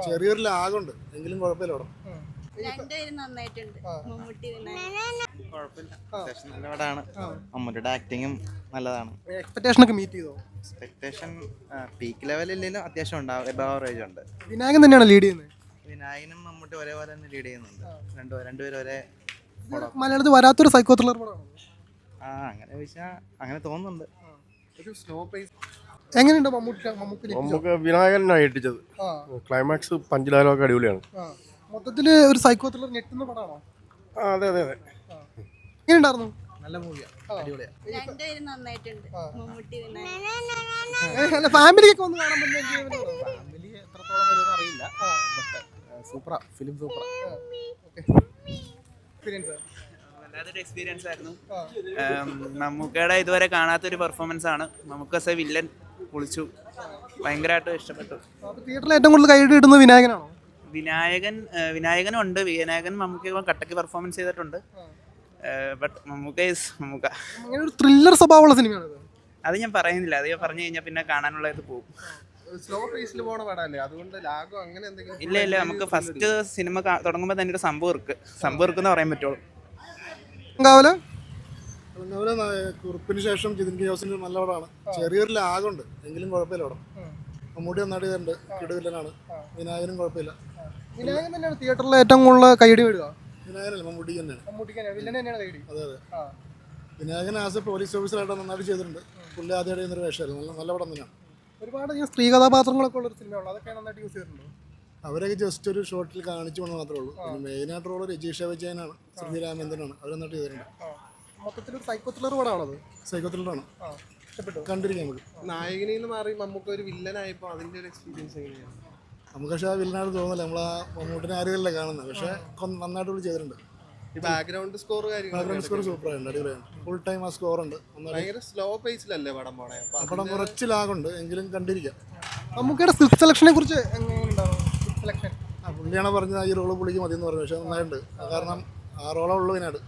ചെറിയൊരു ലാഗുണ്ട് എങ്കിലും കുഴപ്പമില്ല പടം. രണ്ടുപേരും നന്നായിട്ടുണ്ട്. മമ്മൂട്ടി കുഴപ്പമില്ല, അത്യാവശ്യം നല്ല പടമാണ്. മമ്മൂട്ടിയുടെ ആക്ടിങ്ങും നല്ലതാണ്. എക്സ്പെക്ടേഷൻ ഒക്കെ മീറ്റ് ചെയ്തോ? എക്സ്പെക്ടേഷൻ പീക്ക് ലെവലില്ലെങ്കിലും അത്യാവശ്യം ഉണ്ടാവും, എബവ് ആവറേജ് ഉണ്ട്. വിനായകൻ തന്നെയാണ് ലീഡ് ചെയ്യുന്നത്. വിനായകനും മമ്മൂട്ടി ഒരേപോലെ തന്നെ ലീഡ് ചെയ്യുന്നുണ്ട്. രണ്ടുപേരും ഒരേ മലയാളത്തിൽ വരാത്തൊരു സൈക്കോ ത്രില്ലർ പടമാണ്. അങ്ങനെ ചോദിച്ചാൽ അങ്ങനെ തോന്നുന്നുണ്ട്. ഒരു സ്ലോ പേസ്. എങ്ങനെയുണ്ട് മമ്മൂട്ടി? വിനായകനാണ് ഏൽപ്പിച്ചത്. ക്ലൈമാക്സ് പഞ്ച് ഡയലോഗ് അടിപൊളിയാണ്. മൊത്തത്തില് ഒരു സൈക്കോ ത്രില്ലർ ഞെട്ടുന്ന പടമാണോ? അതെ അതെ അതെ. എങ്ങനെയുണ്ടായിരുന്നു? നല്ല മൂവിയാണ്, അടിപൊളിയാണ്. രണ്ടുപേരും നന്നായിട്ടുണ്ട്. മമ്മൂട്ടി അല്ല, ഫാമിലിയൊക്കെ ഒന്ന് കാണാൻ പറ്റുന്ന ഫാമിലി എത്രത്തോളം വരുമെന്ന് അറിയില്ല, സൂപ്പറാ, ഫിലിം സൂപ്പറാ. വല്ലാത്തൊരു എക്സ്പീരിയൻസ് ആയിരുന്നു. മമ്മൂക്കയുടെ ഇതുവരെ കാണാത്തൊരു പെർഫോമൻസ് ആണ്. മമ്മൂക്ക എസ് എ വില്ലൻ പൊളിച്ചു, ഭയങ്കരമായിട്ട് ഇഷ്ടപ്പെട്ടു. തിയേറ്ററിൽ ഏറ്റവും കൂടുതൽ കൈയ്യടി കിട്ടുന്നത് വിനായകനാണോ? വിനായകനും ഉണ്ട്. വിനായകൻ മമ്മൂക്ക കട്ടക്ക് പെർഫോമൻസ് ചെയ്തിട്ടുണ്ട്. But Mammukka is Mammukka. അങ്ങനെ ഒരു ത്രില്ലർ സ്വഭാവമുള്ള സിനിമയാണ്. അത് ഞാൻ പറയുന്നില്ല, അത് ഞാൻ പറഞ്ഞു കഴിഞ്ഞാൽ പിന്നെ കാണാനുള്ള ഇത് പോകും. സ്ലോ പേസിൽ പോണ പടമല്ലേ, അതുകൊണ്ട് ലാഗോ അങ്ങനെ എന്തെങ്കിലും? ഇല്ല, നമുക്ക് ഫസ്റ്റ് സിനിമ തുടങ്ങുമ്പോൾ തന്നെ ഒരു സംഭവം ഇറുക്കെന്ന് പറയാൻ പറ്റുള്ളൂ. കുറിപ്പിന് ശേഷം ജിതിൻ കെ ജോസിന്റെ നല്ല പടമാണ്. ചെറിയൊരു ലാഗുണ്ട് എങ്കിലും കുഴപ്പമില്ല പടം. മമ്മൂട്ടി നന്നായിട്ട് ചെയ്തിട്ടുണ്ട്, കിടുവില്ലനാണ്. വിനായകനും കുഴപ്പമില്ല. വിനായകൻ തന്നെയാണ് തിയേറ്ററിൽ ഏറ്റവും കൂടുതൽ കൈയ്യടി വിടുക. വിനായകനല്ല, മമ്മൂട്ടി തന്നെയാണ്. വില്ലൻ തന്നെയാണ് കൈയ്യടി. അതെ അതെ. വിനായകൻ ആസ് എ പോലീസ് ഓഫീസറായിട്ട് നന്നായിട്ട് ചെയ്തിട്ടുണ്ട്. പുള്ളി ആദ്യമായിട്ട് ചെയ്യുന്നൊരു വേഷമായിരുന്നു. നല്ല പടം തന്നെയാണ്. ഒരുപാട് സ്ത്രീ കഥാപാത്രങ്ങളൊക്കെ ഉള്ളൊരു സിനിമയുള്ളൂ, അതൊക്കെ നന്നായിട്ട് യൂസ് ചെയ്തിട്ടുണ്ടോ? അവരൊക്കെ ജസ്റ്റ് ഒരു ഷോട്ടിൽ കാണിച്ചു കൊണ്ട് മാത്രമേ ഉള്ളൂ. മെയിനായിട്ട് റോള് രജീഷ വിജയനാണ്, ശ്രുതി രാമേന്ദ്രനാണ്. അവർ നന്നായിട്ട് ചെയ്തിട്ടുണ്ട്. മൊത്തത്തിലൊരു സൈക്കോ ത്രില്ലർ പടമാണത്. സൈക്കോ ത്രില്ലറാണ്, കണ്ടിരിക്കാൻ നമുക്ക്. നായകനിൽ നിന്ന് മാറി നമുക്ക് ഒരു വില്ലനായപ്പോൾ അതിൻ്റെ ഒരു എക്സ്പീരിയൻസ് എങ്ങനെയാണ്? നമുക്ക് പക്ഷേ ആ വില്ലനായിട്ട് തോന്നില്ല. നമ്മൾ ആ മമ്മൂട്ടിനെ ആരുമല്ല കാണുന്നത്, പക്ഷേ നന്നായിട്ട് പുള്ളി ചെയ്തിട്ടുണ്ട്. ഈ ബാക്ക്ഗ്രൗണ്ട് സ്കോർ സൂപ്പറായിട്ടുണ്ട്, അടിപൊളിയാണ്. ഫുൾ ടൈം ആ സ്കോറുണ്ട്. ഭയങ്കര സ്ലോ പേസിലല്ലേ പടം പോണേ? പടം കുറച്ച് ലാഗുണ്ട് എങ്കിലും കണ്ടിരിക്കാം. മമ്മൂക്കയുടെ സ്ക്രിപ്റ്റ് സെലക്ഷനെ കുറിച്ച് എങ്ങനെയുണ്ടാവും? പുള്ളിയാണ് പറഞ്ഞത് ഈ റോള് പുള്ളിക്ക് മതി എന്ന് പറഞ്ഞു. പക്ഷേ നന്നായിട്ടുണ്ട്, കാരണം ആ റോളേ ഉള്ളൂ ഇതിനായിട്ട്.